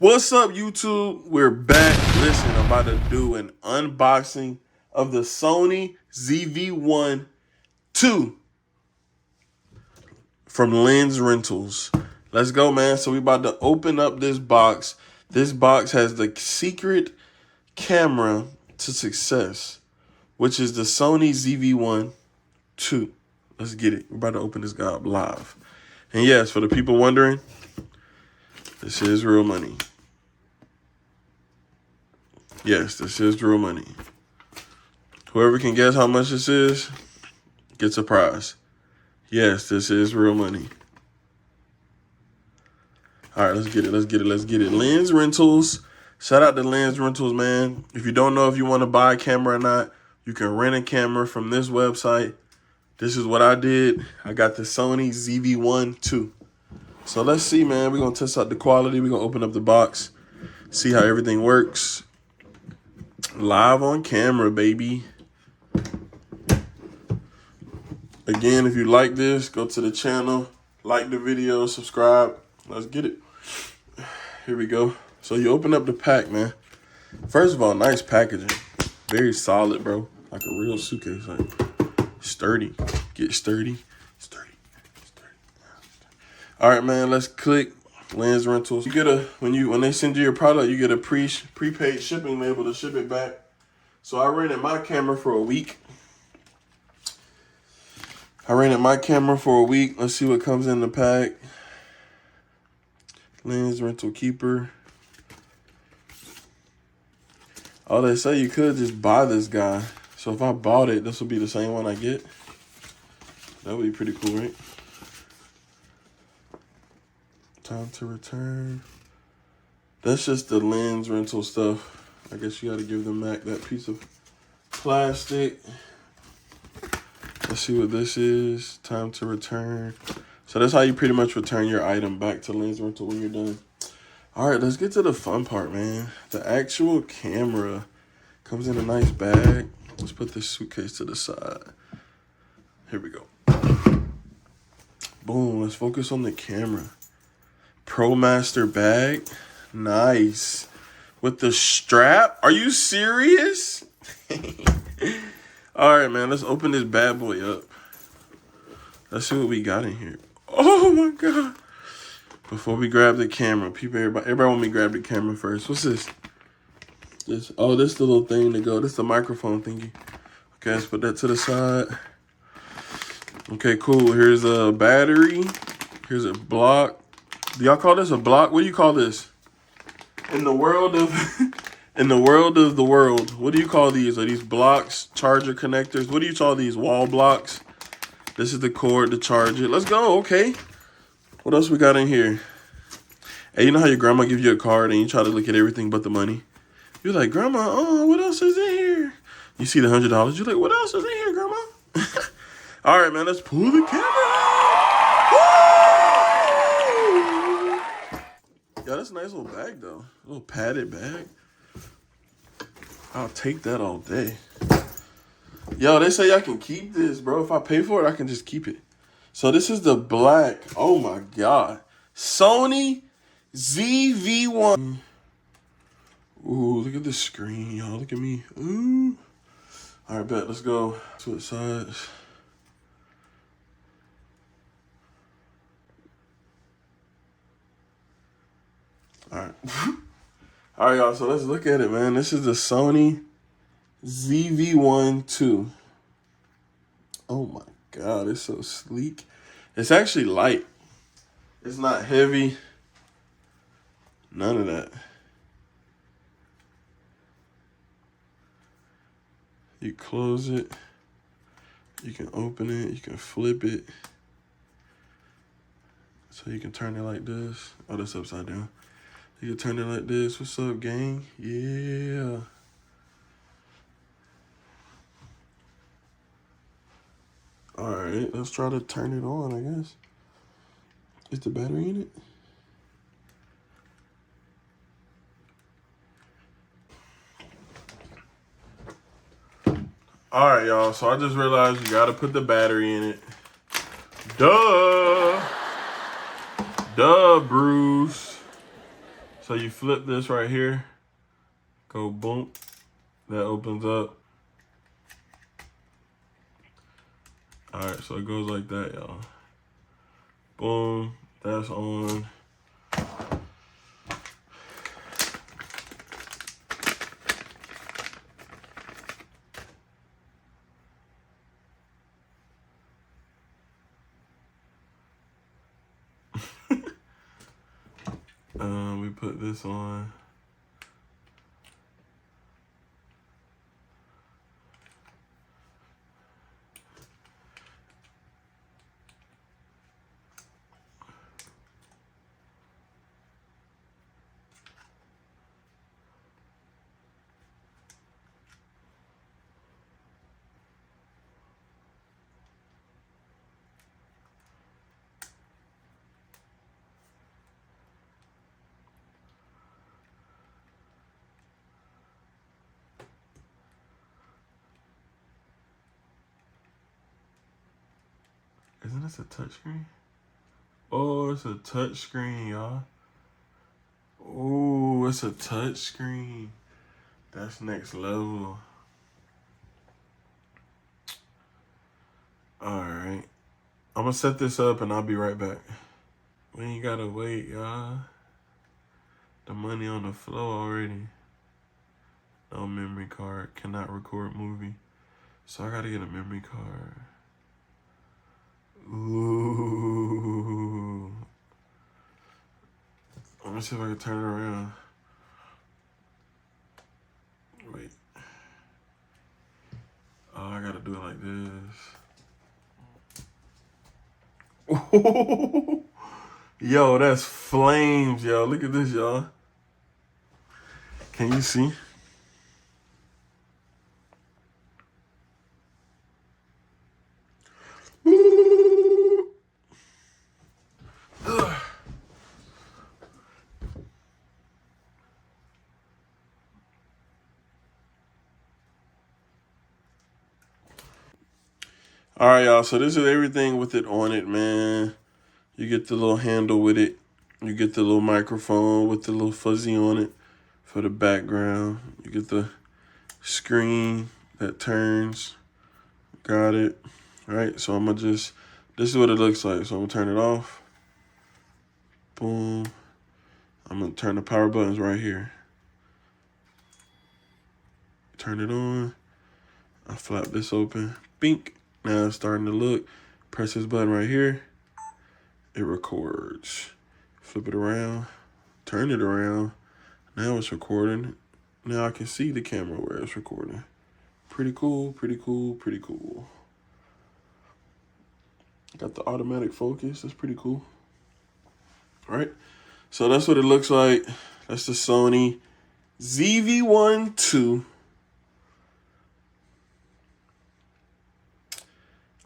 What's up, YouTube? We're back. Listen, I'm about to do an unboxing of the Sony ZV-1 2 from LensRentals. Let's go, man. So we about to open up this box. This box has the secret camera to success, which is the Sony ZV-1 2. Let's get it. We're about to open this guy up live. And yes, for the people wondering, this is real money. Yes, this is real money. Whoever can guess how much this is gets a prize. Yes, this is real money. All right, let's get it. Let's get it. Let's get it. LensRentals. Shout out to LensRentals, man. If you don't know if you want to buy a camera or not, you can rent a camera from this website. This is what I did. I got the Sony ZV-1 2. So let's see, man. We're going to test out the quality. We're going to open up the box, see how everything works. Live on camera, baby. Again, if you like this, go to the channel, like the video, subscribe. Let's get it. Here we go. So you open up the pack, man. First of all, nice packaging. Very solid, bro. Like a real suitcase. Like sturdy. Get sturdy. Sturdy. Sturdy. All right, man. Let's click LensRentals. You get a when they send you your product, you get a prepaid shipping label to ship it back. So I rented my camera for a week. Let's see what comes in the pack. Lens rental keeper. Oh, they say you could just buy this guy. So if I bought it, this will be the same one I get. That would be pretty cool, right? Time to return. That's just the lens rental stuff. I guess you got to give them back that piece of plastic. Let's see what this is. Time to return. So that's how you pretty much return your item back to LensRental when you're done. All right, let's get to the fun part, man. The actual camera comes in a nice bag. Let's put this suitcase to the side. Here we go. Boom, let's focus on the camera. ProMaster bag. Nice. With the strap. Are you serious? All right, man. Let's open this bad boy up. Let's see what we got in here. Oh, my God. Before we grab the camera, everybody want me to grab the camera first. What's this? This the little thing to go. This is the microphone thingy. Okay, let's put that to the side. Okay, cool. Here's a battery. Here's a block. Do y'all call this a block? What do you call this? In the world of the world, what do you call these? Are these blocks, charger connectors? What do you call these? Wall blocks? This is the cord to charge it. Let's go. Okay. What else we got in here? Hey, you know how your grandma gives you a card and you try to look at everything but the money? You're like, Grandma, oh, what else is in here? You see the $100. You're like, what else is in here, Grandma? All right, man. Let's pull the camera. Yeah, that's a nice little bag, though. A little padded bag. I'll take that all day. Yo, they say I can keep this, bro. If I pay for it, I can just keep it. So this is the black. Oh, my God. Sony ZV-1. Ooh, look at the screen, y'all. Look at me. Ooh. All right, bet. Let's go. Switch sides. All right. All right, y'all. So let's look at it, man. This is the Sony ZV-1 2. Oh, my God. It's so sleek. It's actually light. It's not heavy. None of that. You close it. You can open it. You can flip it. So you can turn it like this. Oh, that's upside down. You can turn it like this. What's up, gang? Yeah. All right, let's try to turn it on, I guess. Is the battery in it? All right, y'all. So I just realized you got to put the battery in it. Duh. Duh, Bruce. So you flip this right here, go boom, that opens up. All right, so it goes like that, y'all. Boom, that's on. We put this on. Isn't this a touchscreen? Oh, it's a touchscreen, y'all. Oh, it's a touchscreen. That's next level. All right. I'm gonna set this up and I'll be right back. We ain't gotta wait, y'all. The money on the floor already. No memory card. Cannot record movie. So I gotta get a memory card. Ooh. Let me see if I can turn it around. Wait. Oh, I gotta do it like this. Yo, that's flames, yo. Look at this, y'all. Can you see? All right, y'all. So this is everything with it on it, man. You get the little handle with it. You get the little microphone with the little fuzzy on it for the background. You get the screen that turns. Got it. All right, so I'm going to just, this is what it looks like. So I'm going to turn it off. Boom. I'm going to turn the power buttons right here. Turn it on. I flap this open. Bink. Now it's starting to look. Press this button right here. It records. Flip it around. Turn it around. Now it's recording. Now I can see the camera where it's recording. Pretty cool, pretty cool, pretty cool. Got the automatic focus. That's pretty cool. All right. So that's what it looks like. That's the Sony ZV-1 2.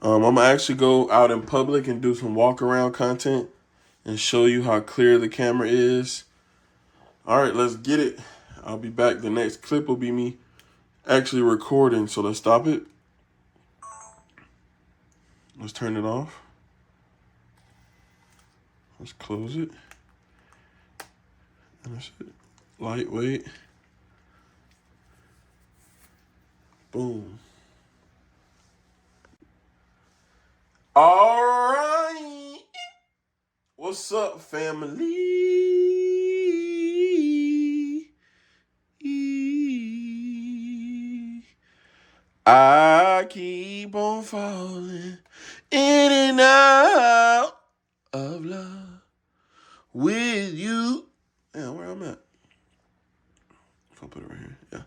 I'm going to actually go out in public and do some walk around content and show you how clear the camera is. All right, let's get it. I'll be back. The next clip will be me actually recording. So let's stop it. Let's turn it off. Let's close it. And that's it. Lightweight. Boom. All right. What's up, family? I keep on falling in and out of love with you. Yeah, where I'm at. If I put it right here, yeah.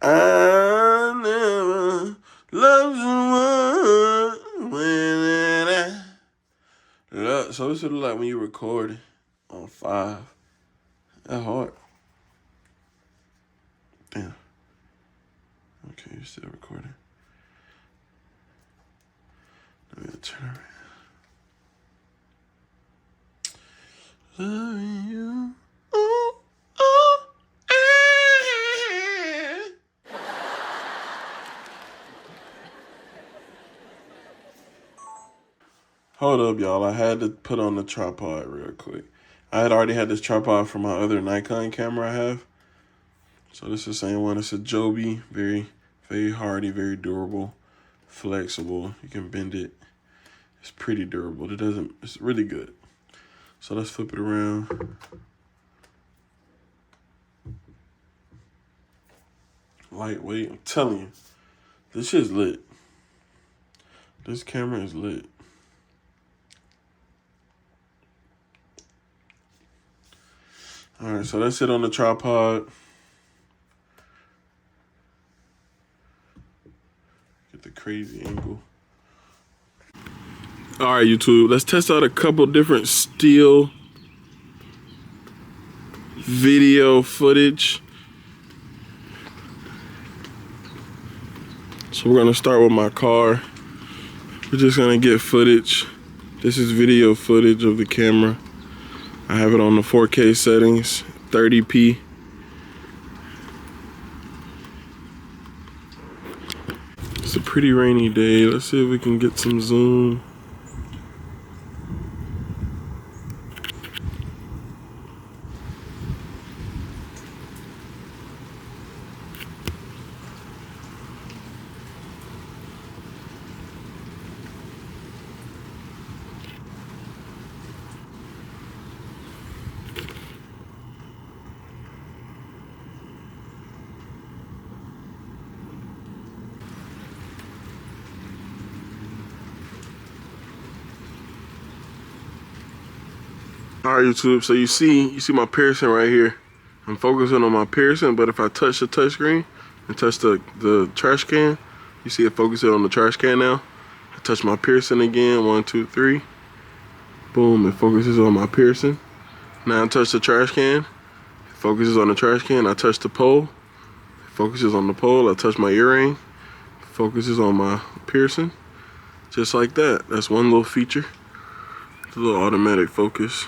I never loved someone when I love. So this would look like when you record on 5. That hard. Damn. Okay, you're still recording. Let me turn around. Loving you. Ooh, ooh, ah. Hold up, y'all. I had to put on the tripod real quick. I had already had this tripod for my other Nikon camera I have. So this is the same one. It's a Joby, very, very hardy, very durable, flexible. You can bend it. It's pretty durable. It's really good. So let's flip it around. Lightweight, I'm telling you. This shit's lit. This camera is lit. All right, so that's it on the tripod. Get the crazy angle. All right, YouTube, let's test out a couple different still video footage. So we're gonna start with my car. We're just gonna get footage. This is video footage of the camera. I have it on the 4K settings, 30p. It's a pretty rainy day. Let's see if we can get some zoom. All right, YouTube, so you see my piercing right here. I'm focusing on my piercing, but if I touch the touchscreen and touch the trash can, you see it focusing on the trash can now. I touch my piercing again, 1, 2, 3. Boom, it focuses on my piercing. Now I touch the trash can, it focuses on the trash can. I touch the pole, it focuses on the pole. I touch my earring, it focuses on my piercing. Just like that. That's one little feature. It's a little automatic focus.